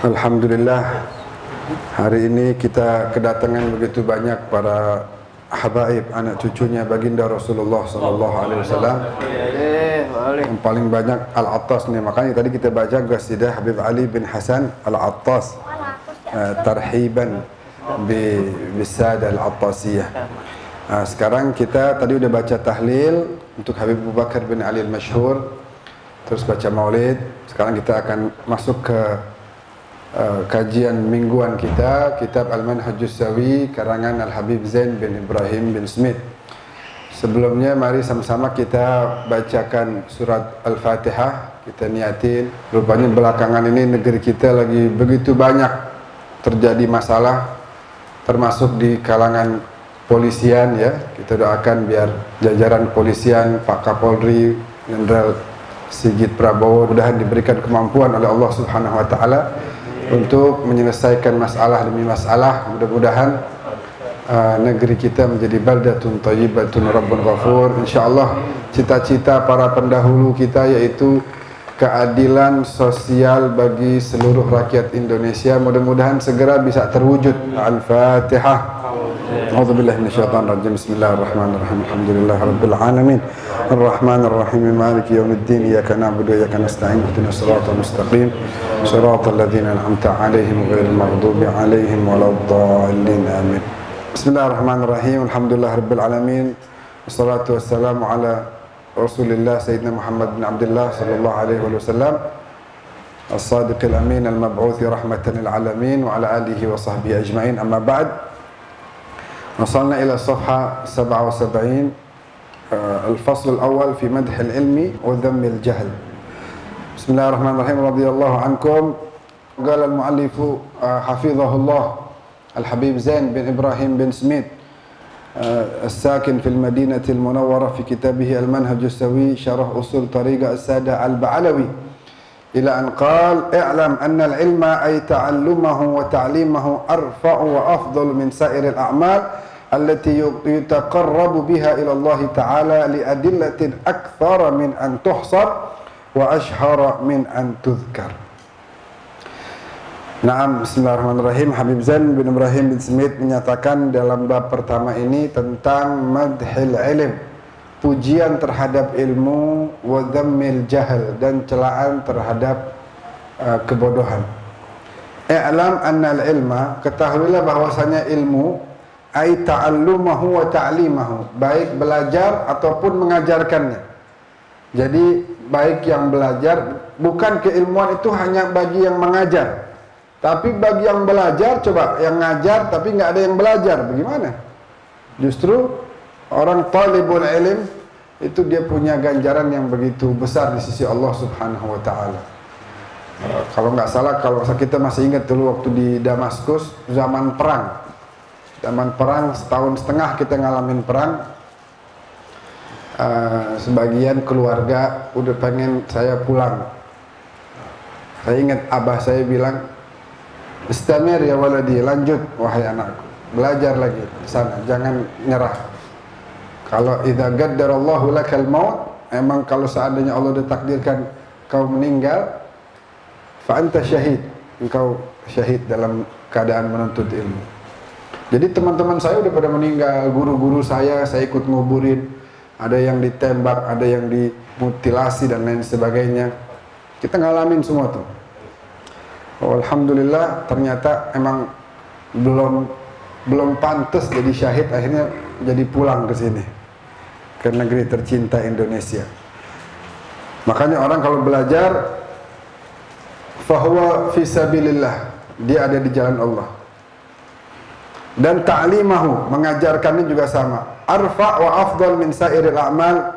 Alhamdulillah, hari ini kita kedatangan begitu banyak para habaib, anak cucunya baginda Rasulullah sallallahu alaihi wasallam. Yang paling banyak Al-Attas nih, makanya tadi kita baca qasidah Habib Ali bin Hasan Al-Attas, tarhiban bisada Al-Attasiyah. Sekarang kita tadi udah baca tahlil untuk Habib Abu Bakar bin Ali Al-Masyhur, terus baca maulid. Sekarang kita akan masuk ke kajian mingguan kita, kitab Al-Manhajus Sawi karangan Al-Habib Zain bin Ibrahim bin Smith. Sebelumnya mari sama-sama kita bacakan surat Al-Fatihah. Kita niatin, rupanya belakangan ini negeri kita lagi begitu banyak terjadi masalah, termasuk di kalangan polisian ya. Kita doakan biar jajaran polisian, Pak Kapolri, Jenderal Sigit Prabowo mudah-mudahan diberikan kemampuan oleh Allah Subhanahu wa taala untuk menyelesaikan masalah demi masalah. Mudah-mudahan negeri kita menjadi baldatun thayyibatun rabbun ghafur. Insyaallah cita-cita para pendahulu kita yaitu keadilan sosial bagi seluruh rakyat Indonesia mudah-mudahan segera bisa terwujud. Al-Fatihah. A'udzubillahi minasyaitonir rajim. Bismillahirrahmanirrahim. Alhamdulillahirabbil alamin. Arrahmanirrahim. Maliki yaumiddin. Iyyaka na'budu wa iyyaka nasta'in. Ihdinas siratal mustaqim. Shiratal ladzina an'amta 'alaihim ghairil maghdubi 'alaihim waladdallin. Amin. Bismillahirrahmanirrahim. Alhamdulillahirabbil alamin. Wassalatu wassalamu ala Rasulillah Sayyidina Muhammad bin Abdullah sallallahu alaihi wasallam. As-sadiqil amin al-mab'uthi rahmatan lil alamin wa ala alihi wa sahbihi ajma'in. Amma ba'd. وصلنا إلى الصفحة 77 الفصل الأول في مدح العلم وذم الجهل. بسم الله الرحمن الرحيم. رضي الله عنكم. قال المؤلف حفظه الله الحبيب زين بن إبراهيم بن سميث الساكن في المدينة المنورة في كتابه المنهج السوي شرح أصول طريقة السادة البعلوي إلى أن قال اعلم أن العلم أي تعلمه وتعليمه أرفع وأفضل من سائر الأعمال التي يتقرب بها إلى الله تعالى لأدلة أكثر من أن تحصر وأشهر من أن تذكر. Naam, bismillahirrahmanirrahim. Habib Zain bin Ibrahim bin Smith menyatakan dalam bab pertama ini tentang madhil ilm, pujian terhadap ilmu, wa dhammil jahl, dan celaan terhadap kebodohan. I'lam annal ilma, ketahuilah bahwasanya ilmu, ai ta'allumahu wa ta'limahu, baik belajar ataupun mengajarkannya. Jadi baik yang belajar, bukan keilmuan itu hanya bagi yang mengajar, tapi bagi yang belajar. Coba yang ngajar tapi nggak ada yang belajar, bagaimana? Justru orang talibul ilm itu dia punya ganjaran yang begitu besar di sisi Allah Subhanahu wa taala. Kalau nggak salah, kalau kita masih ingat dulu waktu di Damaskus zaman perang. Zaman perang setahun setengah kita ngalamin perang. Sebagian keluarga udah pengen saya pulang. Saya ingat abah saya bilang, "Istamir ya waladi, lanjut wahai anakku. Belajar lagi di sana, jangan nyerah. Kalau idza qaddarallahu lakal maut, emang kalau seandainya Allah udah takdirkan kau meninggal, fa anta syahid, engkau syahid dalam keadaan menuntut ilmu." Jadi teman-teman saya udah pada meninggal, guru-guru saya ikut nguburin, ada yang ditembak, ada yang dimutilasi dan lain sebagainya. Kita ngalamin semua tuh. Alhamdulillah, ternyata emang belum pantas jadi syahid, akhirnya jadi pulang ke sini, ke negeri tercinta Indonesia. Makanya orang kalau belajar, fahuwa fisabilillah, dia ada di jalan Allah. Dan ta'limahu, mengajarkannya juga sama, arfa wa afdal min sairil a'mal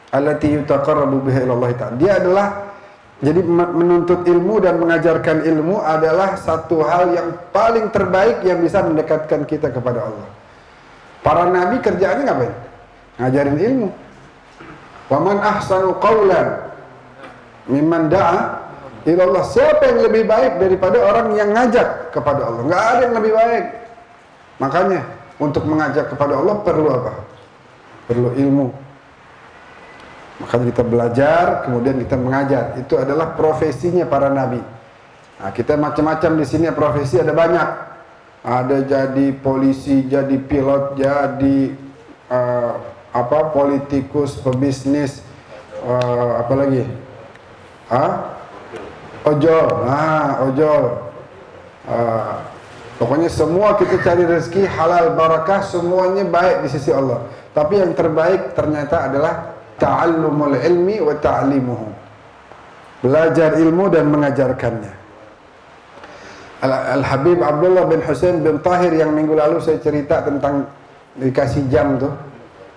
allati yutaqarrabu biha ila Allah ta'ala. Dia adalah, jadi menuntut ilmu dan mengajarkan ilmu adalah satu hal yang paling terbaik yang bisa mendekatkan kita kepada Allah. Para nabi kerjaannya ngapain? Ngajarin ilmu. Wa man ahsanu qawlan mimman da'a ila Allah. Siapa yang lebih baik daripada orang yang ngajak kepada Allah? Enggak ada yang lebih baik. Makanya untuk mengajak kepada Allah perlu apa? Perlu ilmu. Makanya kita belajar, kemudian kita mengajar. Itu adalah profesinya para nabi. Nah, kita macam-macam di sini profesi ada banyak. Ada jadi polisi, jadi pilot, jadi politikus, pebisnis, apa lagi? Ojol. Ojol. Pokoknya semua kita cari rezeki halal barakah, semuanya baik di sisi Allah. Tapi yang terbaik ternyata adalah ta'allumul ilmi wa ta'limuhu. Belajar ilmu dan mengajarkannya. Al-Habib Abdullah bin Husain bin Tahir yang minggu lalu saya cerita tentang dikasih jam tuh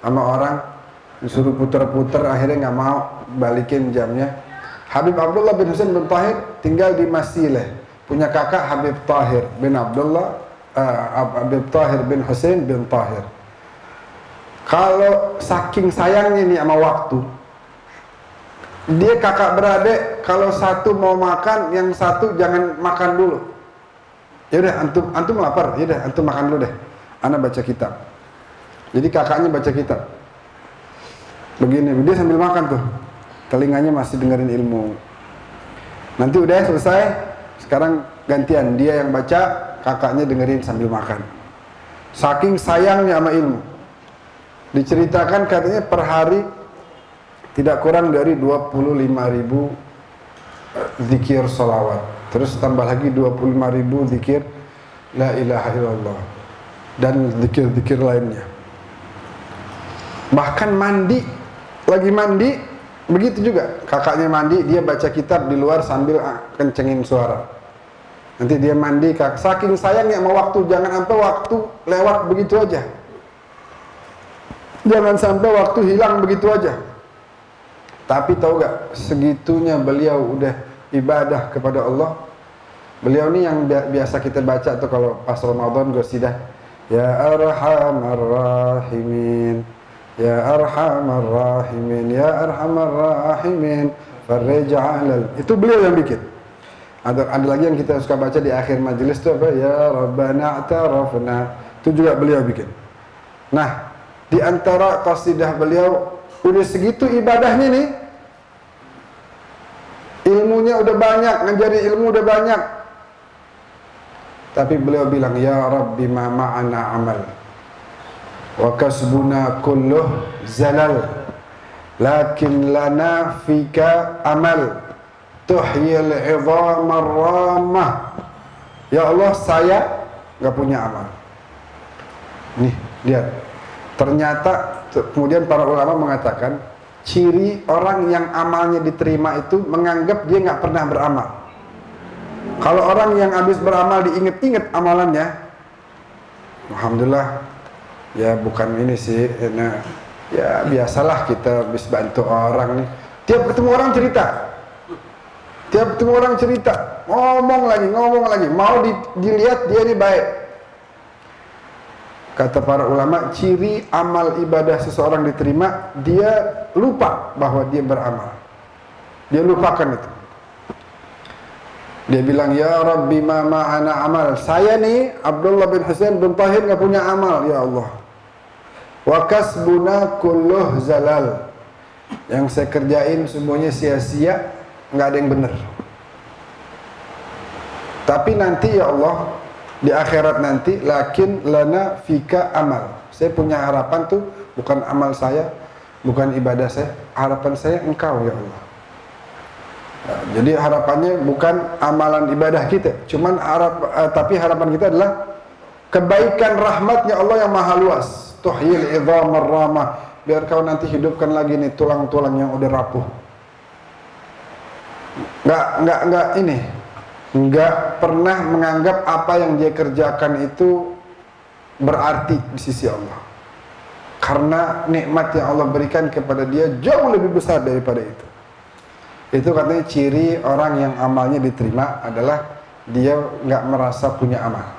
sama orang, disuruh puter-puter, akhirnya nggak mau balikin jamnya. Habib Abdullah bin Husain bin Tahir tinggal di Masileh, punya kakak Habib Tahir bin Abdullah, Habib Tahir bin Husain bin Tahir. Kalau saking sayangnya nih sama waktu, dia kakak beradik, kalau satu mau makan, yang satu jangan makan dulu. Yaudah, antum lapar, yaudah antum makan dulu deh, ana baca kitab. Jadi kakaknya baca kitab begini, dia sambil makan tuh, telinganya masih dengerin ilmu. Nanti udah selesai, sekarang gantian, dia yang baca, kakaknya dengerin sambil makan. Saking sayangnya sama ilmu, diceritakan katanya per hari tidak kurang dari 25.000 zikir sholawat. Terus tambah lagi 25.000 zikir la ilaha illallah dan zikir-zikir lainnya. Bahkan mandi, lagi mandi begitu juga, kakaknya mandi, dia baca kitab di luar sambil kencengin suara. Nanti dia mandi, saking sayangnya sama waktu, jangan sampai waktu lewat begitu aja. Jangan sampai waktu hilang begitu aja. Tapi tahu gak, segitunya beliau udah ibadah kepada Allah. Beliau ini yang biasa kita baca tuh kalau pas Ramadan qasidah, ya arhamar rahimin, ya arhamar rahimin, ya arhamar rahimin, farij 'alal. Itu beliau yang bikin. Ada lagi yang kita suka baca di akhir majelis tuh apa? Ya Rabbana a'tarafna. Itu juga beliau bikin. Nah, di antara qasidah beliau udah segitu ibadahnya nih, ilmunya udah banyak, ngajari ilmu udah banyak, tapi beliau bilang, ya Rabbi ma ma'ana amal wa kasbuna kulluh zalal lakin lana fika amal tuhyil idhamar ramah. Ya Allah, saya gak punya amal. Nih, lihat. Ternyata kemudian para ulama mengatakan ciri orang yang amalnya diterima itu menganggap dia nggak pernah beramal. Kalau orang yang habis beramal diinget-inget amalannya, alhamdulillah, ya bukan ini sih, ya biasalah kita habis bantu orang nih. Tiap ketemu orang cerita, ngomong lagi, mau dilihat dia ini baik. Kata para ulama, ciri amal ibadah seseorang diterima, dia lupa bahwa dia beramal. Dia lupakan itu. Dia bilang, ya Rabbi ma ma'ana amal. Saya nih, Abdullah bin Husain bin Tahir gak punya amal, ya Allah. Wa kasbuna kulluh zalal. Yang saya kerjain semuanya sia-sia, gak ada yang benar. Tapi nanti ya Allah, di akhirat nanti, lakin lana fika amal. Saya punya harapan tuh, bukan amal saya, bukan ibadah saya, harapan saya Engkau ya Allah. Nah, jadi harapannya bukan amalan ibadah kita, tapi harapan kita adalah kebaikan rahmatnya Allah yang maha luas. Tuhyil idhamar ramah, biar kau nanti hidupkan lagi nih tulang-tulang yang udah rapuh. Nggak pernah menganggap apa yang dia kerjakan itu berarti di sisi Allah, karena nikmat yang Allah berikan kepada dia jauh lebih besar daripada itu. Itu katanya ciri orang yang amalnya diterima adalah dia nggak merasa punya amal.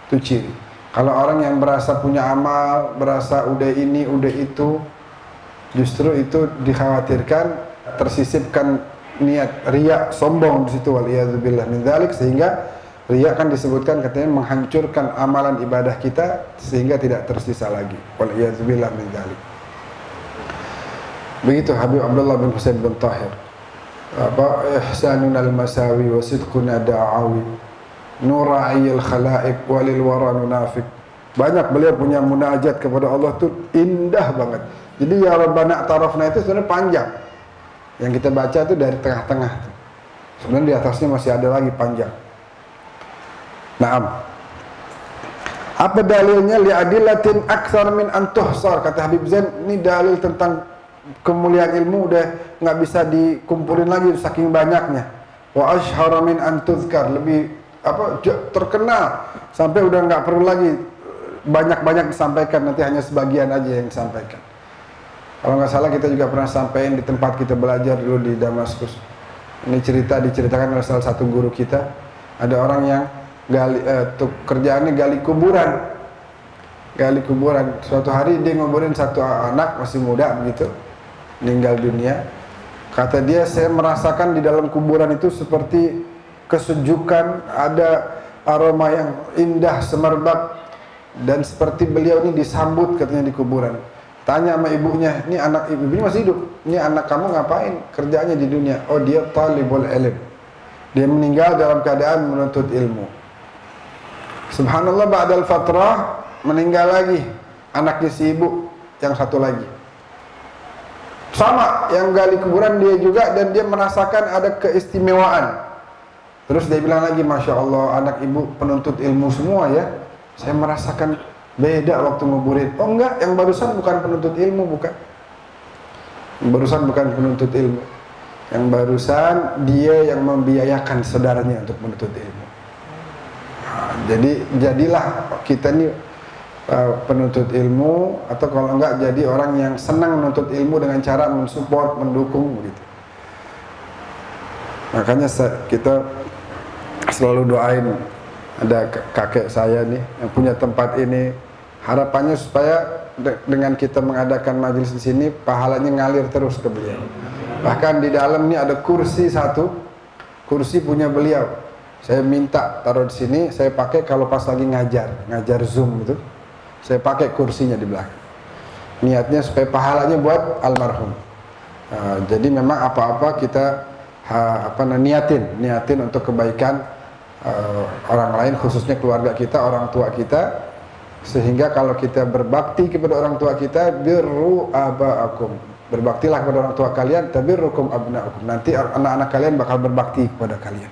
Itu ciri. Kalau orang yang merasa punya amal, berasa udah ini udah itu, justru itu dikhawatirkan tersisipkan niat riya, sombong di situ, waliyadzubillah min dzalik, sehingga riya kan disebutkan katanya menghancurkan amalan ibadah kita sehingga tidak tersisa lagi, waliyadzubillah min dzalik. Begitu Habib Abdullah bin Husain bin Tahir. ihsanunal masawi wa sidquna da'awi nura'iyil khalaiq walil wara nunafiq. Banyak beliau punya munajat kepada Allah tuh indah banget. Jadi ya Rabbana tarafna itu sebenarnya panjang. Yang kita baca itu dari tengah-tengah. Sebenarnya di atasnya masih ada lagi panjang. Naam. Apa dalilnya? Li'adillatin aktsar min an tuhsar. Kata Habib Zain, ini dalil tentang kemuliaan ilmu udah nggak bisa dikumpulin lagi saking banyaknya. Wa ashhara min an tuzkar, lebih terkenal sampai udah nggak perlu lagi banyak-banyak disampaikan, nanti hanya sebagian aja yang disampaikan. Kalau nggak salah kita juga pernah sampaikan di tempat kita belajar dulu di Damaskus. Ini diceritakan oleh salah satu guru kita. Ada orang yang kerjaannya gali kuburan. Suatu hari dia nguburin satu anak masih muda begitu, meninggal dunia. Kata dia, saya merasakan di dalam kuburan itu seperti kesejukan, ada aroma yang indah semerbak, dan seperti beliau ini disambut katanya di kuburan. Tanya sama ibunya, ini anak ibunya masih hidup, ini anak kamu ngapain kerjaannya di dunia? Oh, dia talibul ilm, dia meninggal dalam keadaan menuntut ilmu. Subhanallah, ba'dal fatrah meninggal lagi anaknya si ibu yang satu lagi, sama yang gali kuburan dia juga, dan dia merasakan ada keistimewaan. Terus dia bilang lagi, Masya Allah, anak ibu penuntut ilmu semua ya, saya merasakan beda waktu nguburin. Oh enggak, yang barusan bukan penuntut ilmu, bukan. Yang barusan bukan penuntut ilmu. Yang barusan dia yang membiayakan saudaranya untuk menuntut ilmu. Nah, jadilah kita ini penuntut ilmu, atau kalau enggak jadi orang yang senang menuntut ilmu dengan cara mensupport, mendukung begitu. Makanya kita selalu doain. Ada kakek saya nih yang punya tempat ini, harapannya supaya dengan kita mengadakan majelis di sini pahalanya ngalir terus ke beliau. Bahkan di dalam ini ada kursi satu, kursi punya beliau. Saya minta taruh di sini, saya pakai kalau pas lagi ngajar Zoom gitu. Saya pakai kursinya di belakang. Niatnya supaya pahalanya buat almarhum. Jadi memang apa-apa kita niatin untuk kebaikan orang lain, khususnya keluarga kita, orang tua kita, sehingga kalau kita berbakti kepada orang tua kita, birru aba'akum, berbaktilah kepada orang tua kalian, tabirrukum abna'akum, nanti anak-anak kalian bakal berbakti kepada kalian.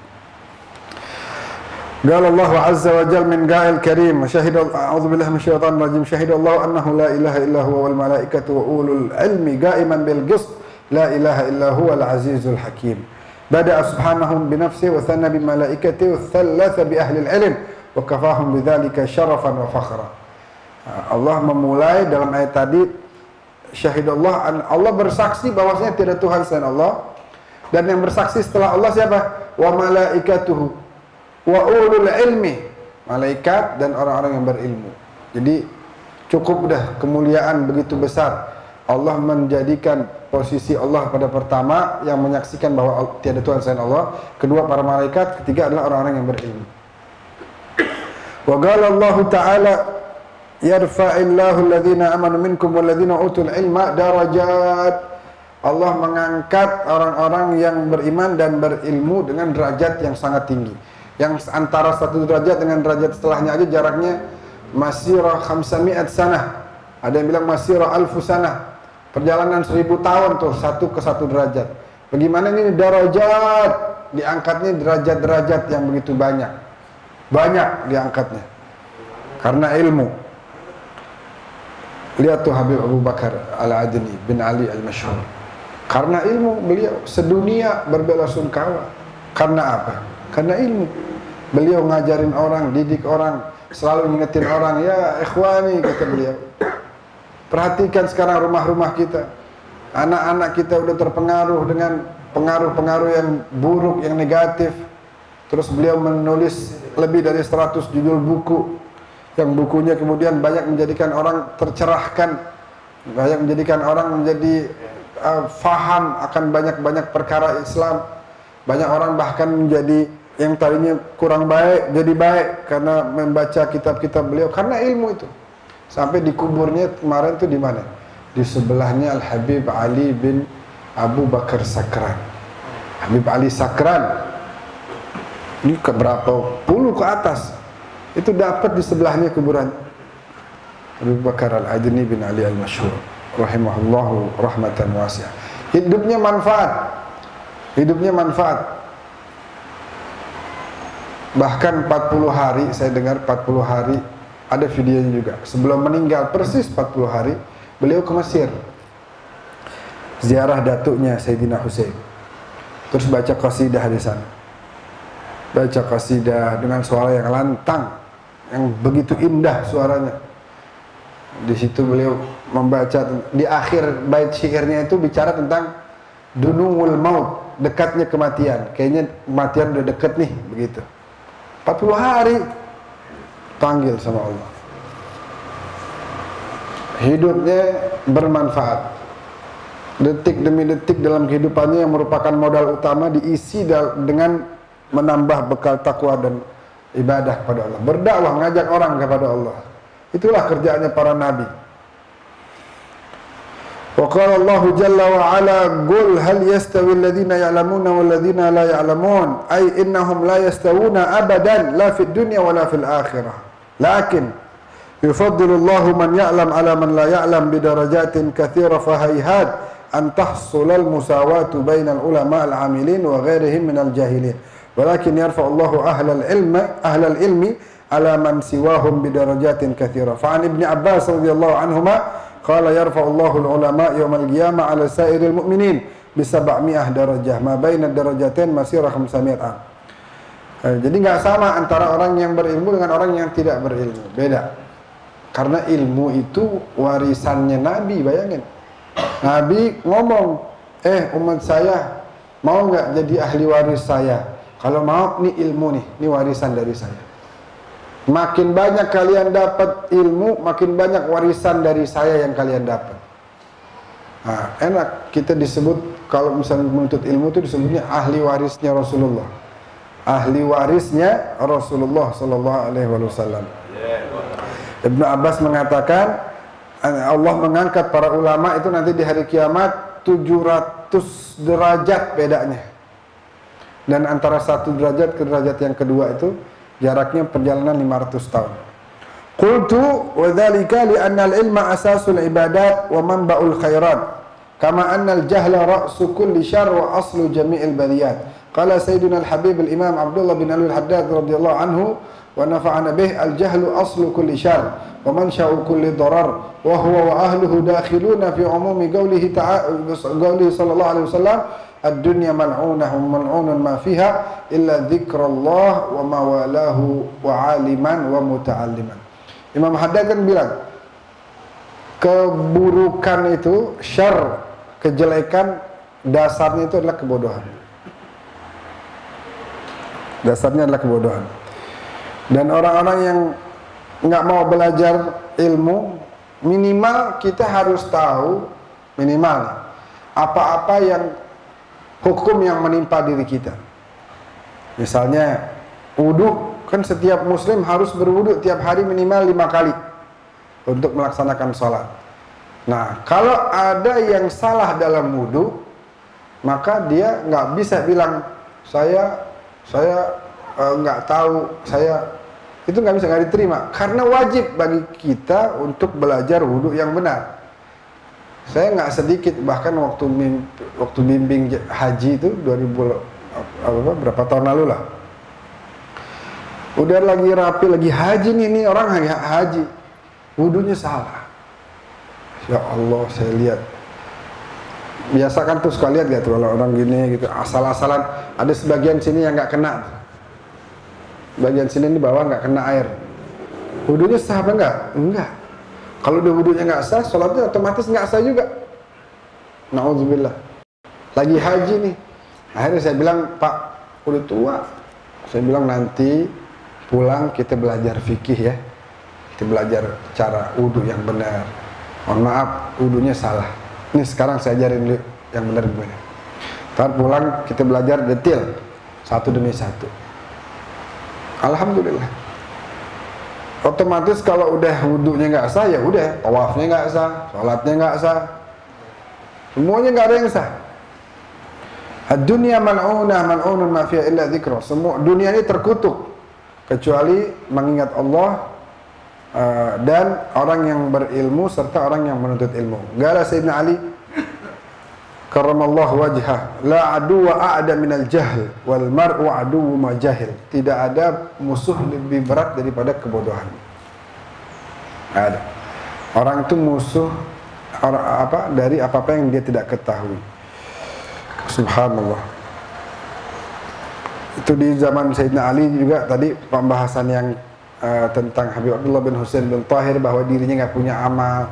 Qala Allah azza wa jalla min qa'il karim, a'udzu billahi minasyaitonir rajim, syahidallahu annahu la ilaha illa huwa wal malaikatu wa ulul ilmi qa'iman bil qist, la ilaha illa huwal azizul hakim. Bada'a subhanahu bi nafsihi wa thanna bi malaikatihi wa thalatha bi ahli al-ilm wa kafahum bidzalika syarafan wa fakhra. Allah memulai dalam ayat tadi, syahidallah, Allah bersaksi bahwasanya tidak Tuhan selain Allah, dan yang bersaksi setelah Allah siapa? Wa malaikatuhu wa ulul ilmi, malaikat dan orang-orang yang berilmu. Jadi cukup dah kemuliaan begitu besar. Allah menjadikan posisi Allah pada pertama yang menyaksikan bahwa tiada Tuhan selain Allah, kedua para malaikat, ketiga adalah orang-orang yang berilmu. Wa qala Allah Ta'ala yarfa'illahu alladhina amanu minkum walladhina utul ilma darajat. Allah mengangkat orang-orang yang beriman dan berilmu dengan derajat yang sangat tinggi. Yang antara satu derajat dengan derajat setelahnya aja jaraknya masirah 500 sanah. Ada yang bilang masirah 1000 sanah. Perjalanan 1000 tahun tuh satu ke satu derajat. Bagaimana ini derajat? Diangkatnya derajat-derajat yang begitu banyak. Banyak diangkatnya. Karena ilmu. Lihat tuh Habib Abu Bakar Al-Adni bin Ali Al-Masyhur. Karena ilmu beliau sedunia berbela-sungkawa. Karena apa? Karena ilmu. Beliau ngajarin orang, didik orang, selalu ngingetin orang, ya ikhwani, kata beliau. Perhatikan sekarang rumah-rumah kita. Anak-anak kita udah terpengaruh dengan pengaruh-pengaruh yang buruk, yang negatif. Terus beliau menulis lebih dari 100 judul buku, yang bukunya kemudian banyak menjadikan orang tercerahkan, banyak menjadikan orang menjadi faham akan banyak-banyak perkara Islam. Banyak orang bahkan menjadi yang tadinya kurang baik jadi baik karena membaca kitab-kitab beliau, karena ilmu itu. Sampai di kuburnya kemarin tuh di mana? Di sebelahnya Al Habib Ali bin Abu Bakar Sakran. Habib Ali Sakran, ini ke berapa puluh ke atas, itu dapat di sebelahnya kuburan Abu Bakar Al-Adni bin Ali Al-Masyhur rahimahullahu rahmatan wasi'ah. Hidupnya manfaat, bahkan 40 hari, saya dengar 40 hari, ada videonya juga. Sebelum meninggal persis 40 hari, beliau ke Mesir, ziarah datuknya Sayyidina Husain, terus baca qasidah di sana. Baca qasidah dengan suara yang lantang, yang begitu indah suaranya. Di situ beliau membaca, di akhir bait syairnya itu bicara tentang dunungul maut, dekatnya kematian. Kayaknya kematian udah dekat nih, begitu. 40 hari panggil sama Allah. Hidupnya bermanfaat. Detik demi detik dalam kehidupannya yang merupakan modal utama diisi dengan menambah bekal takwa dan ibadah kepada Allah. Berdakwah, ngajak orang kepada Allah. Itulah kerjaannya para nabi. Wa qala Allahu jalla wa ala, qul hal yastawi alladhina ya'lamuna wal ladzina la ya'lamun, ay innahum la yastawuna abadan la fid dunya wa la fil akhirah. Lakin yufaddilu Allahu man ya'lam ala man la ya'lam bi darajatin katsira fa hayhat an tahsulal musawatu bainal ulama al-amilin wa ghairihim minal jahilin. Walakin yarfa'u Allahu ahlal ilmi ala man siwahum bidarajatin katsira. Fa an Ibnu Abbas radhiyallahu anhuma qala yarfa'u Allahu al-ulama yawmal qiyamah ala sa'iril mu'minin bi 700 darajah ma baina darajatain masirah 500 am. Jadi enggak sama antara orang yang berilmu dengan orang yang tidak berilmu, beda. Karena ilmu itu warisannya Nabi, bayangin. Nabi ngomong, umat saya mau enggak jadi ahli waris saya? Kalau mau, nih ilmu nih, ini warisan dari saya. Makin banyak kalian dapat ilmu, makin banyak warisan dari saya yang kalian dapat. Nah, enak kita disebut, kalau misalnya menuntut ilmu itu disebutnya ahli warisnya Rasulullah. Ahli warisnya Rasulullah sallallahu alaihi wasallam. Ibnu Abbas mengatakan Allah mengangkat para ulama itu nanti di hari kiamat 700 derajat bedanya. Dan antara satu derajat ke derajat yang kedua itu jaraknya perjalanan 500 tahun. Qultu wa dzalika li anna al-ilma asasul ibadat wa manba'ul khairat kama anna al-jahla ra'su kulli syarr wa aslu jami'il baliyat. Qala sayyiduna al-habib al-imam Abdullah bin Ali al-Haddad radhiyallahu anhu wa nafa'ana bih al-jahlu aslu kulli syarr wa mansha'u kulli darar wa huwa wa ahluhu dakhiluna fi umumi qawlihi sallallahu alaihi wasallam ad-dunya mal'unah mal'unun ma fiha illa dzikrullah wa ma walahu wa aliman wa muta'alliman. Imam Haddad kan bilang keburukan itu, syarr, kejelekan, dasarnya itu adalah kebodohan. Dasarnya adalah kebodohan. Dan orang-orang yang nggak mau belajar ilmu, minimal kita harus tahu, minimal apa-apa yang hukum yang menimpa diri kita. Misalnya wudu, kan setiap muslim harus berwudu tiap hari minimal 5 kali untuk melaksanakan sholat. Nah, kalau ada yang salah dalam wudu, maka dia nggak bisa bilang saya nggak tahu, itu nggak bisa, nggak diterima. Karena wajib bagi kita untuk belajar wudu yang benar. Saya nggak sedikit, bahkan waktu bimbing haji itu berapa tahun lalu lah. Udah lagi rapi, lagi haji nih orang haji, wudunya salah. Ya Allah, saya lihat. Biasa kan tuh suka lihat gak tuh kalau orang gini gitu, asal-asalan. Ada sebagian sini yang nggak kena. Bagian sini di bawah nggak kena air. Wudunya sah apa enggak? Enggak. Kalau udah wudunya nggak sah, sholatnya otomatis nggak sah juga. Na'udzubillah. Lagi haji nih. Akhirnya saya bilang, Pak, udah tua. Saya bilang nanti pulang kita belajar fikih ya. Kita belajar cara wudu yang benar. Mohon maaf, wudunya salah. Ini sekarang saya ajarin dulu yang benar gimana. Ntar pulang kita belajar detail, satu demi satu. Alhamdulillah. Otomatis kalau udah wudunya nggak sah, ya udah, tawafnya nggak sah, sholatnya nggak sah, semuanya nggak ada yang sah. Ad-dunya mal'unah mal'unun ma fiha illa dzikra. Semua dunia ini terkutuk kecuali mengingat Allah dan orang yang berilmu serta orang yang menuntut ilmu. Qala Sayyidina Ali karramallahu wajhah, la aduwa a'da minal jahl wal mar'u aduwwu ma jahil. Tidak ada musuh lebih berat daripada kebodohan. Ada. Orang itu musuh dari apa-apa yang dia tidak ketahui. Subhanallah. Itu di zaman Sayyidina Ali juga tadi pembahasan yang tentang Habib Abdullah bin Husain bin Tahir bahwa dirinya nggak punya amal.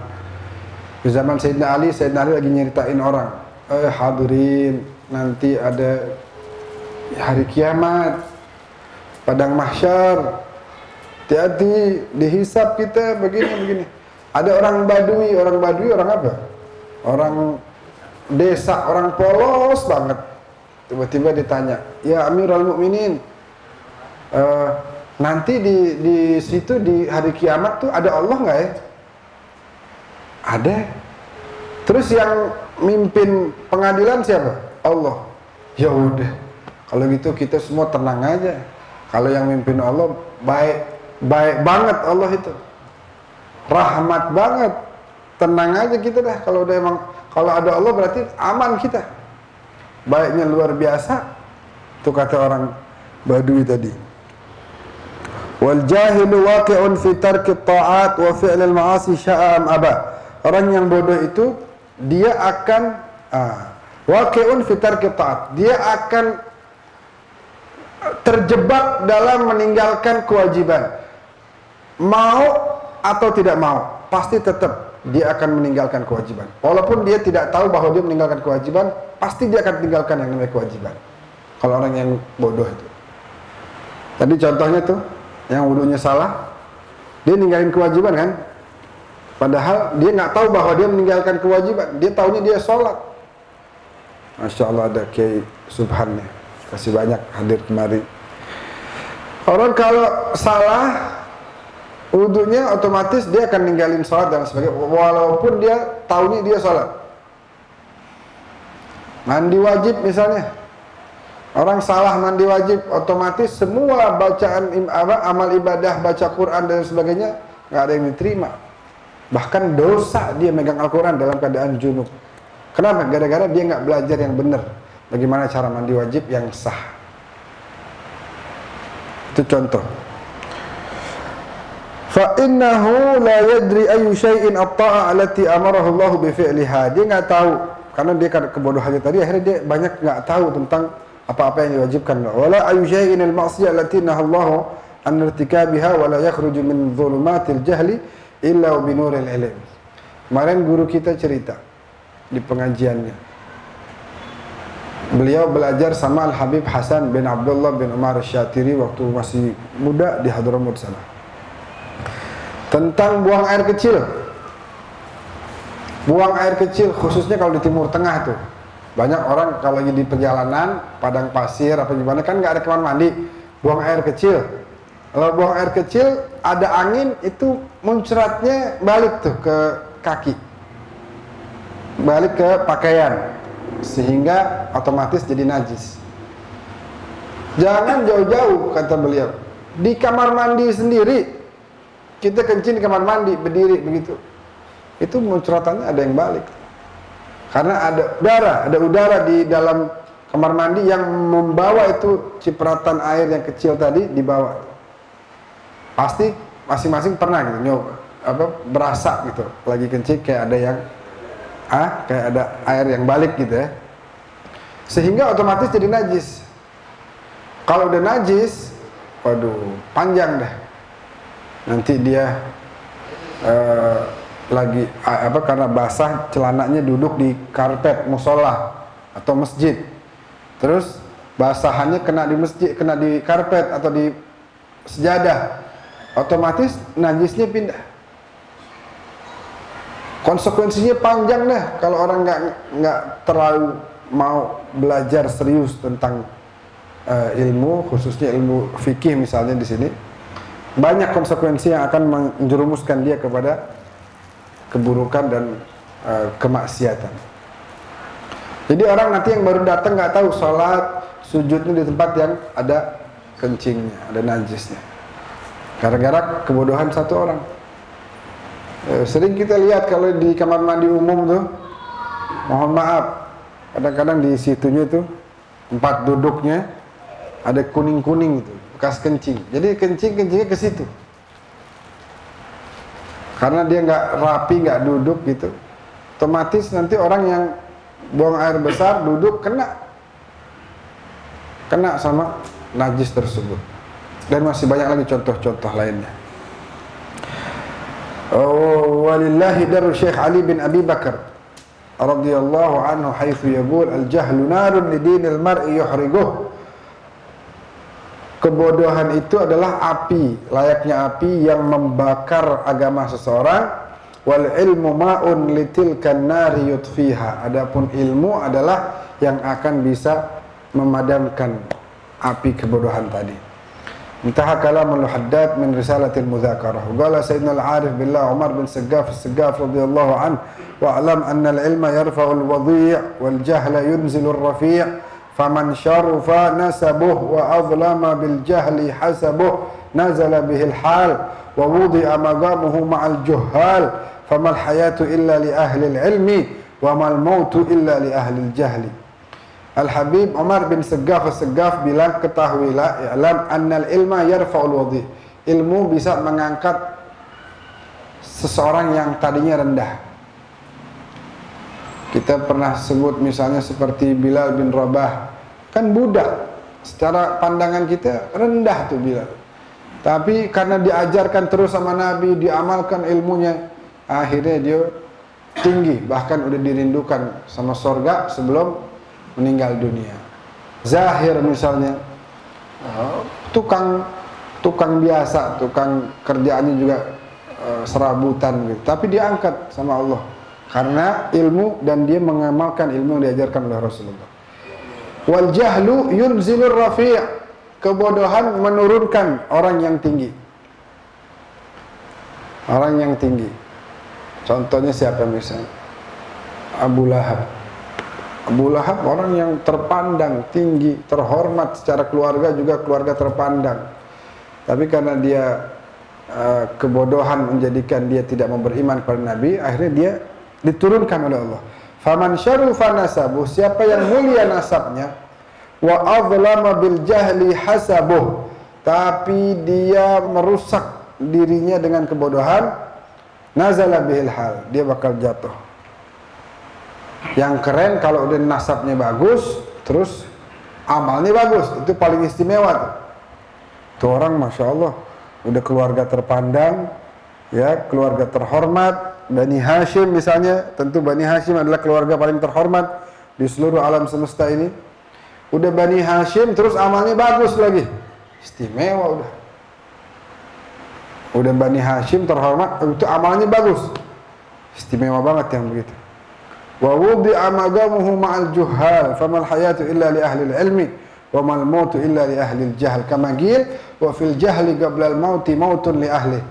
Di zaman Sayyidina Ali lagi nyeritain orang, hadirin, nanti ada hari kiamat, padang mahsyar, hati-hati dihisab kita begini. Ada orang Badui orang apa? Orang desa, orang polos banget. Tiba-tiba ditanya, ya Amirul Mukminin, nanti di situ di hari kiamat tuh ada Allah nggak ya? Ada. Terus yang mimpin pengadilan siapa? Allah. Ya udah, kalau gitu kita semua tenang aja. Kalau yang mimpin Allah baik banget Allah itu, rahmat banget, tenang aja kita dah. Kalau ada Allah berarti aman kita, baiknya luar biasa. Itu kata orang Badui tadi. Wal jahilu waqi'un fi tarki ta'at wa fi'l al-ma'asi sya'am aba. Orang yang bodoh itu dia akan waqi'un fi tarki ta'at. Dia akan terjebak dalam meninggalkan kewajiban. Mau atau tidak mau, pasti tetap dia akan meninggalkan kewajiban. Walaupun dia tidak tahu bahwa dia meninggalkan kewajiban, pasti dia akan tinggalkan yang namanya kewajiban. Kalau orang yang bodoh itu. Tadi contohnya tuh, yang wudunya salah, dia ninggalin kewajiban kan? Padahal dia nggak tahu bahwa dia meninggalkan kewajiban. Dia taunya dia sholat. Masya Allah, ada Kiai Subhannya. Kasih banyak hadir kemari. Orang kalau salah wudunya, otomatis dia akan ninggalin sholat dan sebagainya, walaupun dia taunya dia sholat. Mandi wajib misalnya, orang salah mandi wajib, otomatis semua bacaan amal ibadah, baca Quran dan sebagainya nggak ada yang diterima. Bahkan dosa dia megang Al-Quran dalam keadaan junub. Kenapa? Gara-gara dia nggak belajar yang benar bagaimana cara mandi wajib yang sah. Itu contoh. Fa innahu la yadri ayu syai'in at-ta'a allati amarahu Allah bi fi'liha. Dia enggak tahu karena dia kan kebodohannya tadi, akhirnya dia banyak enggak tahu tentang apa-apa yang diwajibkan. Wala ayu syai'in al-ma'siyah allati nahallahu an irtikabiha wa la yakhruju min dhulumatil jahli illa bi nuril ilm. Kemarin guru kita cerita di pengajiannya. Beliau belajar sama Al-Habib Hasan bin Abdullah bin Umar Syatiri waktu masih muda di Hadramut sana. Tentang buang air kecil. Buang air kecil khususnya kalau di Timur Tengah tuh. Banyak orang kalau lagi di perjalanan, padang pasir apa gimana kan nggak ada kamar mandi, buang air kecil. Kalau buang air kecil ada angin itu muncratnya balik tuh ke kaki. Balik ke pakaian sehingga otomatis jadi najis. Jangan jauh-jauh kata beliau. Di kamar mandi sendiri kita kencing di kamar mandi, berdiri begitu, itu muncratannya ada yang balik. Karena ada udara di dalam kamar mandi yang membawa itu cipratan air yang kecil tadi dibawa. Pasti masing-masing pernah gitu, berasa gitu, lagi kencing kayak ada yang kayak ada air yang balik gitu ya. Sehingga otomatis jadi najis. Kalau udah najis, waduh, panjang dah. Nanti dia lagi karena basah celananya duduk di karpet musola atau masjid, terus basahannya kena di masjid, kena di karpet atau di sejadah, otomatis najisnya pindah. Konsekuensinya panjang dah kalau orang nggak terlalu mau belajar serius tentang ilmu, khususnya ilmu fikih misalnya di sini. Banyak konsekuensi yang akan menjerumuskan dia kepada keburukan dan kemaksiatan. Jadi orang nanti yang baru datang nggak tahu sholat sujudnya di tempat yang ada kencingnya, ada najisnya. Gara-gara kebodohan satu orang. Sering kita lihat kalau di kamar mandi umum tuh, mohon maaf, kadang-kadang di situnya tuh tempat duduknya ada kuning-kuning itu, bekas kencing. Jadi kencingnya ke situ. Karena dia nggak rapi, nggak duduk gitu, otomatis nanti orang yang buang air besar duduk kena sama najis tersebut. Dan masih banyak lagi contoh-contoh lainnya. Walillahi daru Syekh Ali bin Abi Bakar radhiyallahu anhu haitsu yaqul al-jahlu narun lidinil mar'i yuhriguh. Kebodohan itu adalah api, layaknya api yang membakar agama seseorang. Wal ilmu ma'un litilkan nari yutfiha. Adapun ilmu adalah yang akan bisa memadamkan api kebodohan tadi. Intaha kalamul haddad min risalatil mudzakarah. Qala sayyidina al-arif billah Umar bin Saggaf radhiyallahu anhu wa alam anna al-ilma yarfa'u al-wadhi' wal jahla yunzilu ar-rafi' faman sharufa nasabuhu wa adlama bil jahli hasabuhu nazala bihi al-hal wa wudi'a maqamuhu ma'al juhal famal hayatu illa li ahli al-ilmi wa mal mautu illa li ahli al-jahli. Al-Habib Umar bin Saggaf bilang, ketahuilah i'lam annal ilma yarfa'ul wadhi. Ilmu bisa mengangkat seseorang yang tadinya rendah. Kita pernah sebut misalnya seperti Bilal bin Rabah, kan budak. Secara pandangan kita rendah tuh Bilal. Tapi karena diajarkan terus sama Nabi, diamalkan ilmunya, akhirnya dia tinggi, bahkan udah dirindukan sama surga sebelum meninggal dunia. Zahir misalnya, tukang biasa, tukang kerjaannya juga serabutan gitu, tapi diangkat sama Allah karena ilmu dan dia mengamalkan ilmu yang diajarkan oleh Rasulullah. Wal jahlu yunzilur rafi'. Kebodohan menurunkan orang yang tinggi. Orang yang tinggi. Contohnya siapa misalnya? Abu Lahab. Abu Lahab orang yang terpandang tinggi, terhormat secara keluarga, juga keluarga terpandang. Tapi karena dia kebodohan menjadikan dia tidak mau beriman kepada Nabi, akhirnya dia diturunkan oleh Allah. Faman syarufa nasabuh, siapa yang mulia nasabnya, wa adlama bil jahli hasabuh, tapi dia merusak dirinya dengan kebodohan, nazala bihil hal, dia bakal jatuh. Yang keren kalau udah nasabnya bagus, terus amalnya bagus, itu paling istimewa tuh. Tuh orang Masya Allah, udah keluarga terpandang, ya, keluarga terhormat, Bani Hashim misalnya, tentu Bani Hashim adalah keluarga paling terhormat di seluruh alam semesta ini. Udah Bani Hashim, terus amalnya bagus lagi, istimewa udah. Udah Bani Hashim terhormat, itu amalnya bagus, istimewa banget yang begitu. Wa wudi'a maqamuhu ma'al juhal famal hayatu illa li ahli al-ilmi wa mal mautu illa li ahli al-jahl kama qil wa fil jahli qabla al-mauti mautun li ahli.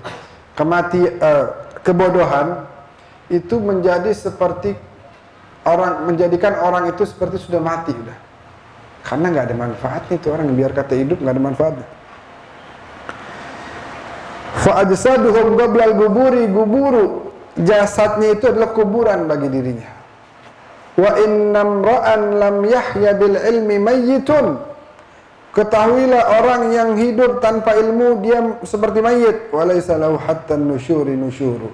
Kebodohan itu menjadi seperti menjadikan orang itu seperti sudah mati udah. Karena enggak ada manfaatnya itu orang, biar kata hidup enggak ada manfaatnya. Fa ajsaduhum qabla al-quburi guburu, jasadnya itu adalah kuburan bagi dirinya. Wa innam ra'an lam yahya bil ilmi mayyitun. Ketahuilah orang yang hidup tanpa ilmu dia seperti mayit. Wa laysa lahu hatta nusyuri nusyuru.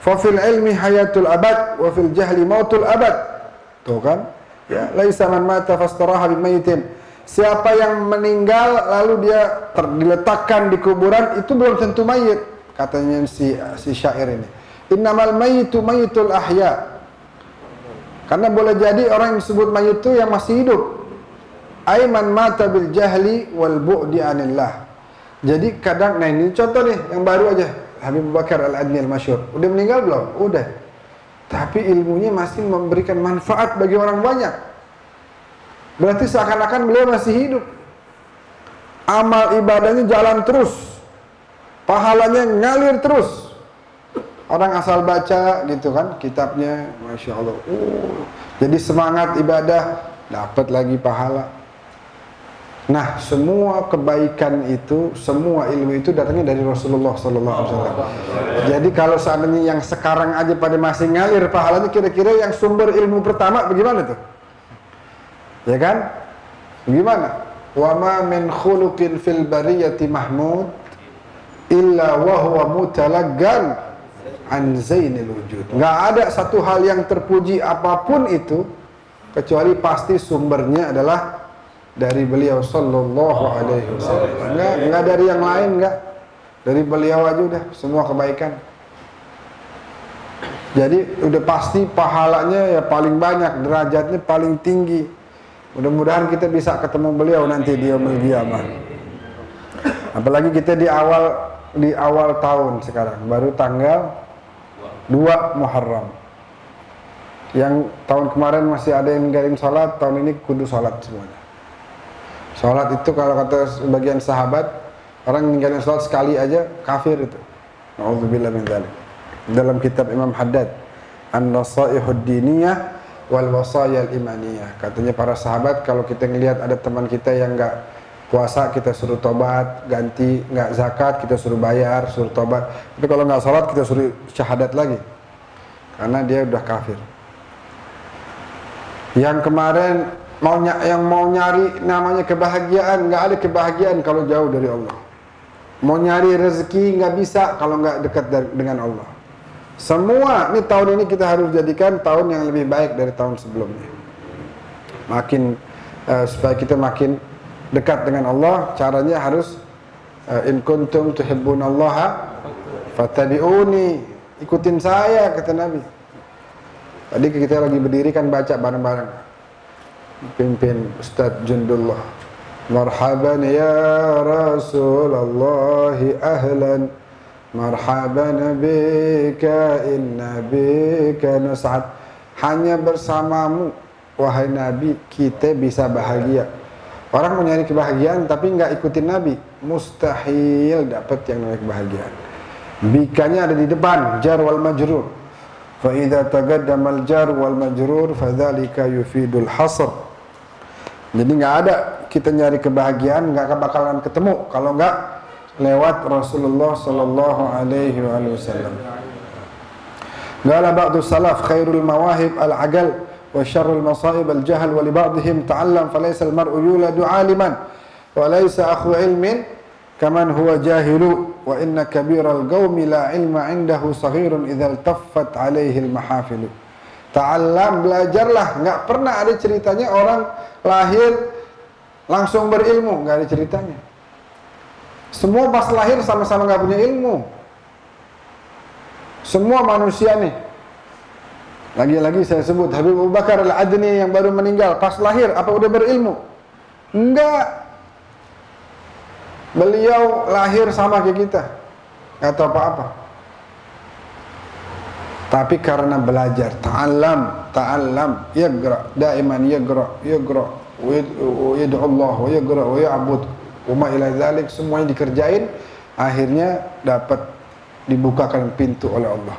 Fa fil ilmi hayatul abad wa fil jahli mautul abad. Tuh kan? Ya, laisa man mata fastaraha bi mayyitin. Siapa yang meninggal lalu dia diletakkan di kuburan, itu belum tentu mayit, katanya si syair ini. Innamal mayyitu mayyitul ahya. Karena boleh jadi orang yang disebut mayit itu yang masih hidup. Aiman mata bil jahli wal bu'di anillah. Jadi kadang, nah ini contoh nih yang baru aja, Habib Bakar Al-Adni Al-Masyhur. Udah meninggal belum? Udah. Tapi ilmunya masih memberikan manfaat bagi orang banyak. Berarti seakan-akan beliau masih hidup. Amal ibadahnya jalan terus. Pahalanya ngalir terus. Orang asal baca gitu kan kitabnya, Masya Allah. Jadi semangat ibadah, dapat lagi pahala. Nah, semua kebaikan itu, semua ilmu itu datangnya dari Rasulullah Sallallahu Alaihi Wasallam. Jadi kalau seandainya yang sekarang aja pada masih ngalir pahalanya, kira-kira yang sumber ilmu pertama bagaimana tuh? Ya kan? Gimana? Wa ma min khuluqin fil bariyati mahmud illa wa huwa mutalaggan an zainil wujud. Nggak ada satu hal yang terpuji apapun itu kecuali pasti sumbernya adalah dari beliau Sallallahu Alaihi Wasallam. Nggak dari yang lain, nggak. Dari beliau aja udah semua kebaikan. Jadi udah pasti pahalanya ya paling banyak, derajatnya paling tinggi. Mudah-mudahan kita bisa ketemu beliau nanti di yaumul qiyamah. Apalagi kita di awal tahun sekarang, baru tanggal 2 Muharram. Yang tahun kemarin masih ada yang ninggalin sholat, tahun ini kudu sholat semuanya. Sholat itu kalau kata sebagian sahabat, orang ninggalin sholat sekali aja kafir itu. Na'udzubillah min dzalik. Dalam kitab Imam Haddad, An-Nasaihud Diniyah wal Wasayal Imaniyah. Katanya para sahabat, kalau kita ngelihat ada teman kita yang enggak puasa, kita suruh tobat, ganti, enggak zakat, kita suruh bayar, suruh tobat. Tapi kalau enggak sholat, kita suruh syahadat lagi. Karena dia udah kafir. Yang kemarin yang mau nyari namanya kebahagiaan, nggak ada kebahagiaan kalau jauh dari Allah. Mau nyari rezeki nggak bisa kalau nggak dekat dengan Allah. Semua ini tahun ini kita harus jadikan tahun yang lebih baik dari tahun sebelumnya. Makin supaya kita makin dekat dengan Allah, caranya harus in kuntum tuhibbunallaha fattabi'uni, ikutin saya kata Nabi. Tadi kita lagi berdiri kan baca bareng-bareng. Pimpin Ustaz Jundullah. Marhaban ya Rasulullah ahlan, marhaban bika inna bika nas'ad. Hanya bersamamu wahai Nabi kita bisa bahagia. Orang mau nyari kebahagiaan tapi nggak ikutin Nabi, mustahil dapat yang namanya kebahagiaan. Bikanya ada di depan, jar wal majrur. Fa idza taqaddama al jar wal majrur fadzalika yufidul hasr. Jadi nggak ada kita nyari kebahagiaan, nggak bakalan ketemu kalau nggak lewat Rasulullah Sallallahu Alaihi Wasallam. Qala ba'du salaf khairul mawahib al-agal wa syarrul masaib al-jahl wa li ba'dihim ta'allam falaysa al-mar'u yuladu 'aliman wa laysa akhu ilmin kaman huwa jahilu wa inna kabiral qaumi la ilma 'indahu saghirun idza iltaffat 'alaihi al-mahafilu. Ta'allam, belajarlah. Nggak pernah ada ceritanya orang lahir langsung berilmu, nggak ada ceritanya. Semua pas lahir sama-sama nggak punya ilmu. Semua manusia nih. Lagi-lagi saya sebut Habib Abu Bakar Al-Adni yang baru meninggal, pas lahir apa udah berilmu? Enggak. Beliau lahir sama kayak kita, nggak tahu apa-apa. Tapi karena belajar, ta'allam, yagra, daiman yagra, wa yad'u Allah, wa yagra, wa ya'bud, wa ma ila dzalik, semuanya dikerjain, akhirnya dapat dibukakan pintu oleh Allah.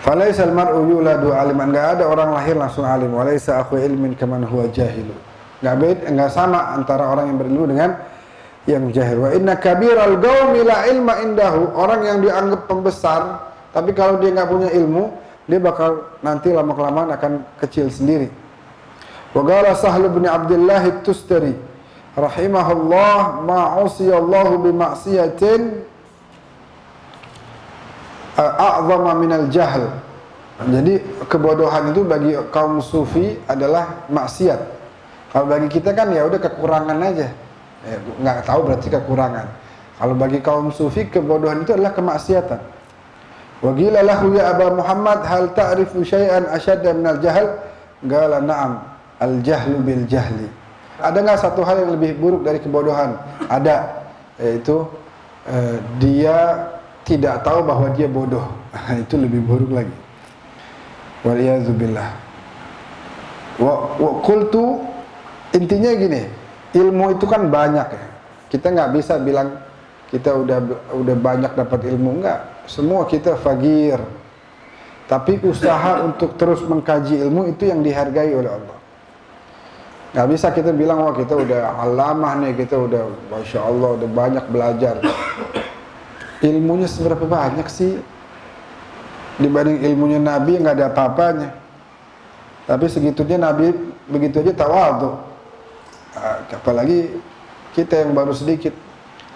Falaisal mar'u yuladu aliman, enggak ada orang lahir langsung alim, walaisa akhu ilmin kaman huwa jahilu. Enggak sama antara orang yang berilmu dengan yang jahil. Wa inna kabiral qaumi la ilma indahu, orang yang dianggap pembesar tapi kalau dia nggak punya ilmu, dia bakal nanti lama-kelamaan akan kecil sendiri. Wa qala Sahl bin Abdullah at-Tustari rahimahullah ma usiyallahu bi ma'siyatin a'zama minal jahl. Jadi kebodohan itu bagi kaum sufi adalah maksiat. Kalau bagi kita kan ya udah kekurangan aja. Nggak tahu berarti kekurangan. Kalau bagi kaum sufi kebodohan itu adalah kemaksiatan. Wa qila lahu ya Aba Muhammad hal ta'rifu syai'an ashadda minal jahl? Qala na'am, al-jahlu bil jahli. Ada nggak satu hal yang lebih buruk dari kebodohan? Ada, yaitu dia tidak tahu bahwa dia bodoh. Itu lebih buruk lagi. Waliyadzubillah. Wa qultu, intinya gini, ilmu itu kan banyak ya. Kita nggak bisa bilang kita udah banyak dapat ilmu, enggak. semua kita fagir. Tapi usaha untuk terus mengkaji ilmu itu yang dihargai oleh Allah. Nggak bisa kita bilang, wah kita udah alamah nih, kita udah Masya Allah, udah banyak belajar. Ilmunya seberapa banyak sih? Dibanding ilmunya Nabi nggak ada apa-apanya. Tapi segitunya Nabi begitu aja tawadhu. Apalagi kita yang baru sedikit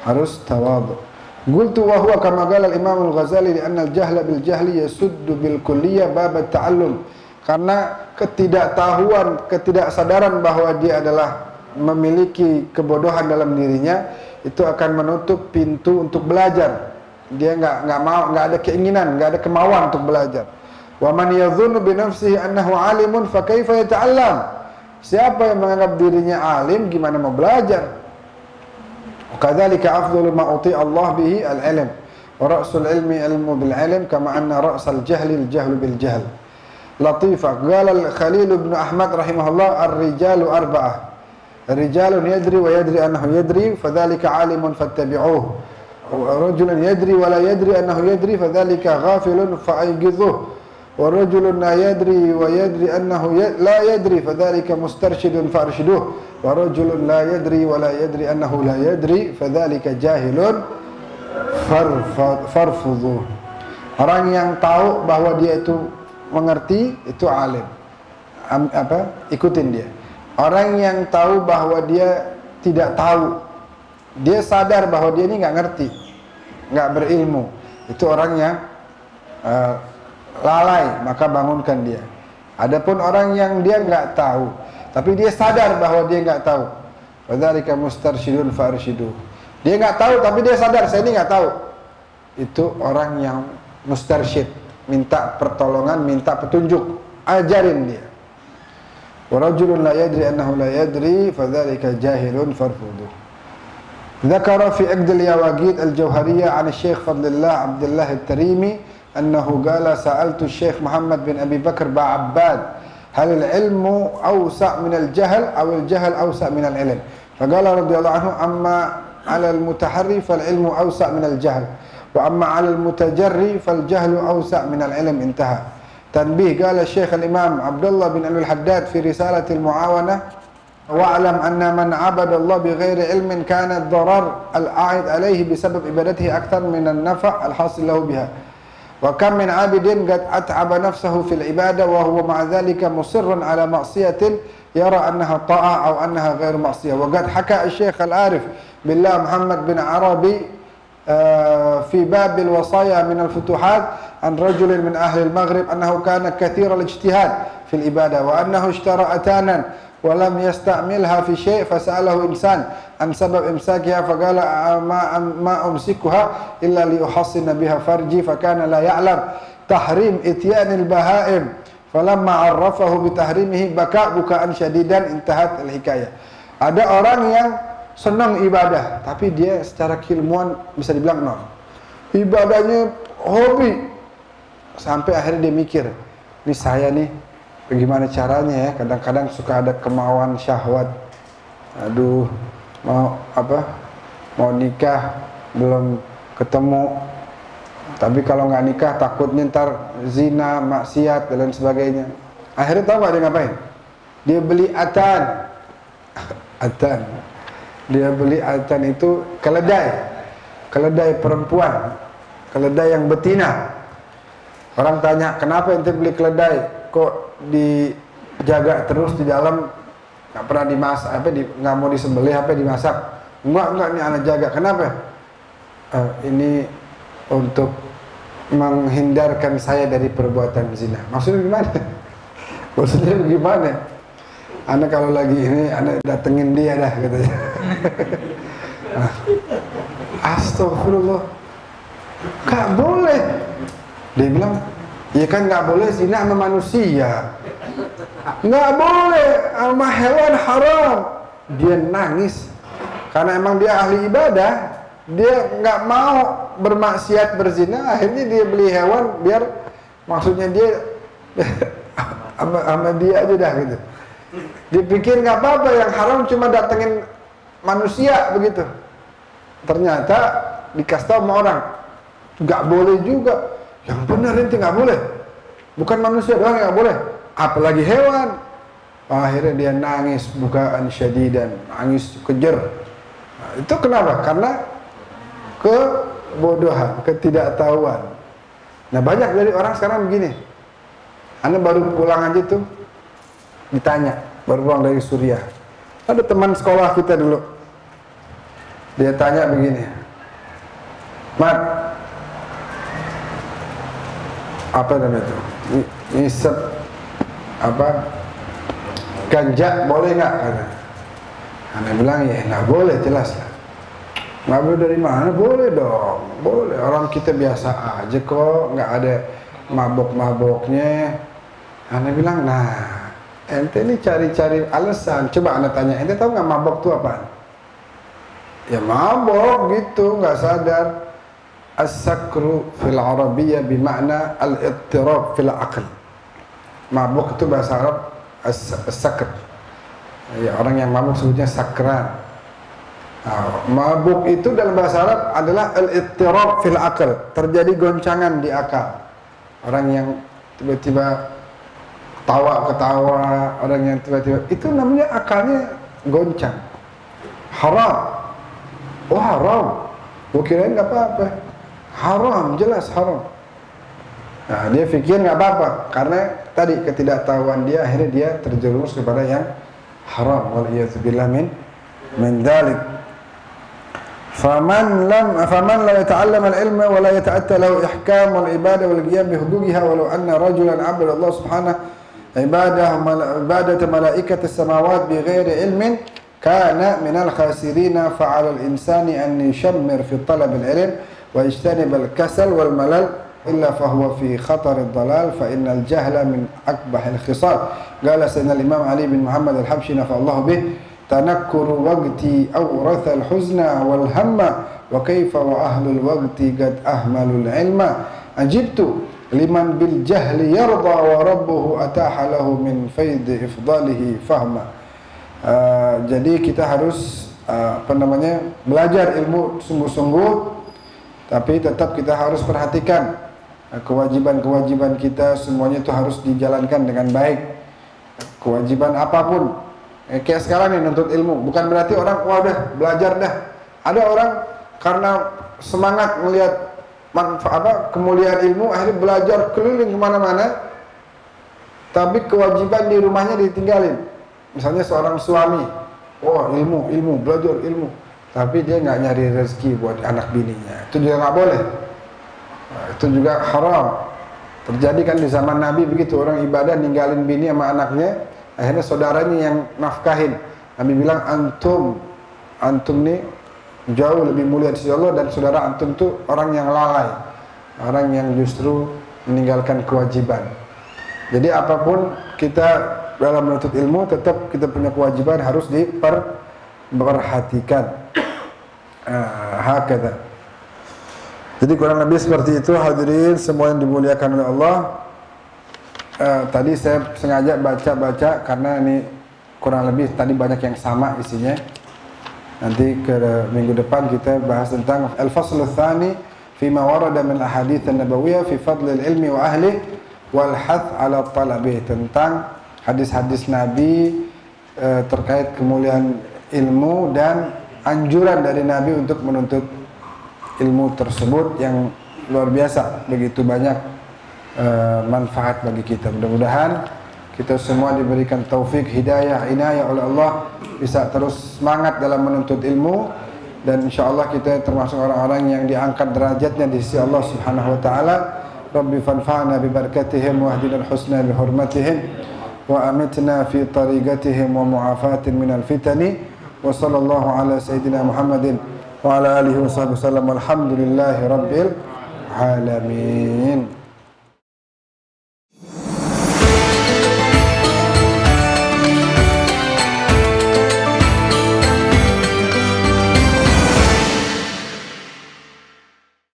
harus tawadhu. Qultu wa huwa kama qala al-Imam al-Ghazali li anna al-jahla bil jahli yasuddu bil kulliyah bab at-ta'allum. Karena ketidaktahuan, ketidaksadaran bahwa dia adalah memiliki kebodohan dalam dirinya itu akan menutup pintu untuk belajar. Dia nggak ada keinginan, nggak ada kemauan untuk belajar. Wa man yadhunnu bi nafsihi annahu alimun fa kaifa yata'allam. Siapa yang menganggap dirinya alim, gimana mau belajar? Kadzalika afdalu ma uti'a Allah bihi al-ilm. Wa ra'sul ilmi ilmu bil ilm kama anna ra'sal jahli al-jahlu bil jahl. Latifah. Qala al-Khalil ibn Ahmad rahimahullah ar-rijalu arba'ah. Rijalun yadri wa yadri annahu yadri fadzalika alimun fattabi'uhu. Rajulun yadri wa la yadri annahu yadri fadzalika ghafilun fa'aygidhuhu. Wa rajulun la yadri wa yadri annahu la yadri fadzalika mustarshidun farshiduhu. Wa rajulun la yadri wa la yadri annahu la yadri fadzalika jahilun farfudhuhu. Orang yang tahu bahwa dia itu mengerti itu alim. Ikutin dia. Orang yang tahu bahwa dia tidak tahu, dia sadar bahwa dia ini nggak ngerti, nggak berilmu, itu orang yang lalai, maka bangunkan dia. Adapun orang yang dia nggak tahu, tapi dia sadar bahwa dia nggak tahu, wadzalika mustarsyidun farshidu. Dia nggak tahu, tapi dia sadar saya ini nggak tahu. Itu orang yang mustarsyid, minta pertolongan, minta petunjuk, ajarin dia. Wa rajulun la yadri annahu la yadri fadzalika jahilun farfudu. Dzakara fi Aqd al-Yawaqit al-Jawhariyah 'an Syekh Fadlillah Abdullah al-Tarimi annahu qala sa'altu Syekh Muhammad bin Abi Bakar Ba'abbad hal al-ilmu awsa' min al-jahl aw al-jahl awsa' min al-ilm. Faqala radhiyallahu anhu amma 'ala al-mutaharri fal-ilmu awsa' min al-jahl wa amma 'ala al-mutajarri fal-jahlu awsa' min al-ilm. Intaha. Tanbih. Qala Syekh al-Imam Abdullah bin Al-Haddad fi risalati al-Mu'awanah wa'lam anna man 'abada Allah bighairi ilmin kana ad-darar al-'a'id alayhi bisabab ibadatihi akthar min an-nafa' al-hasil lahu biha. Wa kam min 'abidin qad at'aba nafsahu fil ibadah wa huwa ma'a dhalika musirrun 'ala ma'siyatin yara annaha ta'ah aw annaha ghairu ma'siyah. Wa qad haka Syekh al-Arif billah Muhammad bin Arabi في باب الوصايا من الفتوحات عن رجل من أهل المغرب أنه كان كثير الاجتهاد في الإبادة وأنه اشترى أتانا ولم يستعملها في شيء فسأله إنسان عن سبب إمساكها فقال ما أمسكها إلا لأحصن بها فرجي فكان لا يعلم تحريم إتيان البهائم فلما عرفه بتحريمه بكى بكاء شديدا. انتهت الحكاية. Ada orang yang senang ibadah, tapi dia secara keilmuan bisa dibilang nol. Ibadahnya hobi. Sampai akhirnya dia mikir, ini saya nih, bagaimana caranya ya? Kadang-kadang suka ada kemauan syahwat. Aduh, mau nikah belum ketemu. Tapi kalau nggak nikah takutnya ntar zina, maksiat dan lain sebagainya. Akhirnya tahu nggak dia ngapain? Dia beli atan. Atan. Dia beli atan itu keledai perempuan, keledai yang betina. Orang tanya, kenapa ente beli keledai? Kok dijaga terus di dalam, nggak pernah dimasak, nggak mau disembelih, dimasak? Enggak, ini anak jaga. Kenapa? Ini untuk menghindarkan saya dari perbuatan zina. Maksudnya gimana? Maksudnya gimana? Anak kalau lagi ini, anak datengin dia dah katanya. Astagfirullah, gak boleh. Dia bilang, ya kan gak boleh zina sama manusia, gak boleh sama hewan haram. Dia nangis karena emang dia ahli ibadah, dia gak mau bermaksiat berzina. Akhirnya dia beli hewan biar maksudnya dia sama dia aja dah gitu. Dipikir nggak apa-apa, yang haram cuma datengin manusia begitu. Ternyata dikasih tahu sama orang, nggak boleh juga. Yang benar ente nggak boleh. Bukan manusia doang yang nggak boleh, apalagi hewan. Akhirnya dia nangis bukaan syadidan, nangis kejer. Nah, itu kenapa? Karena kebodohan, ketidaktahuan. Nah, banyak dari orang sekarang begini. Anda baru pulang aja tuh ditanya, baru pulang dari Suriah. Ada teman sekolah kita dulu. Dia tanya begini, Mat, apa namanya itu? Ngisep apa? Ganja boleh nggak? Anda bilang ya nggak boleh, jelas lah. Nggak boleh dari mana? Boleh dong, boleh. Orang kita biasa aja kok, nggak ada mabok-maboknya. Anda bilang, nah, ente ini cari-cari alasan. Coba Anda tanya, ente tahu nggak mabok itu apaan? Ya mabok gitu, nggak sadar. As-sakru fil Arabiyyah bimakna al-ittirab fil aql. Mabuk itu bahasa Arab as-sakr. Ya, orang yang mabuk sebutnya sakran. Nah, mabuk itu dalam bahasa Arab adalah al-ittirab fil aql, terjadi goncangan di akal. Orang yang tiba-tiba ketawa, orang yang tiba-tiba itu namanya akalnya goncang. Haram. Oh haram. Gua kirain nggak apa-apa. Haram, jelas haram. Nah, dia pikir nggak apa-apa karena tadi ketidaktahuan dia, akhirnya dia terjerumus kepada yang haram. Waliyadzubillah min dzalik. Faman la yata'allam al-ilma wa la yata'atta lahu ihkam wal ibadah wal qiyam bi huquqiha walau anna rajulan 'abada Allah subhanahu ibadah malaikati as-samawat bi ghairi ilmin kana minal khasirina fa'ala al-insani an yushammir fi talab al-ilm wa yajtanib al-kasal wal malal illa fahuwa fi khatar ad-dalal fa innal jahla min akbah al-khisal. Qala sayyidina al-imam Ali bin Muhammad al-Habsyi nafa'allahu bih tanakkuru waqti awratha al-huzna wal hamma wa kaifa wa ahlul waqti qad ahmalul ilma ajibtu liman bil jahli yarda wa rabbuhu ataha lahu min faidi ifdalihi fahma. Jadi kita harus belajar ilmu sungguh-sungguh, tapi tetap kita harus perhatikan kewajiban-kewajiban kita, semuanya itu harus dijalankan dengan baik. Kewajiban apapun, kayak sekarang nih nuntut ilmu, bukan berarti orang wah udah belajar dah. Ada orang karena semangat melihat kemuliaan ilmu akhirnya belajar keliling kemana-mana, tapi kewajiban di rumahnya ditinggalin. Misalnya seorang suami, ilmu, belajar ilmu, tapi dia nggak nyari rezeki buat anak bininya, itu juga nggak boleh. Nah, itu juga haram. Terjadi kan di zaman Nabi begitu, orang ibadah ninggalin bini sama anaknya, akhirnya saudaranya yang nafkahin. Nabi bilang antum nih jauh lebih mulia di sisi Allah, dan saudara antum tuh orang yang lalai, orang yang justru meninggalkan kewajiban. Jadi apapun kita dalam menuntut ilmu, tetap kita punya kewajiban harus diperhatikan. Hakata. Jadi kurang lebih seperti itu hadirin semua yang dimuliakan oleh Allah. Tadi saya sengaja baca-baca karena ini kurang lebih tadi banyak yang sama isinya. Nanti ke minggu depan kita bahas tentang al-fasl ats-tsani fi ma warada min al-ahadits an-nabawiyyah fi fadl al-ilmi wa ahli wal hath 'ala talabi, tentang hadis-hadis Nabi terkait kemuliaan ilmu dan anjuran dari Nabi untuk menuntut ilmu tersebut yang luar biasa, begitu banyak manfaat bagi kita. Mudah-mudahan kita semua diberikan taufik, hidayah, inayah oleh Allah, bisa terus semangat dalam menuntut ilmu, dan insyaallah kita termasuk orang-orang yang diangkat derajatnya di sisi Allah Subhanahu wa taala. Rabbi fanfa'na bi barakatihim wa ahdina al-husna bi hurmatihim wa amitna fi tariqatihim wa mu'afatin minal fitani wa sallallahu ala sayyidina Muhammadin wa ala alihi wa sahbihi wasallam. Alhamdulillahi rabbil alamin.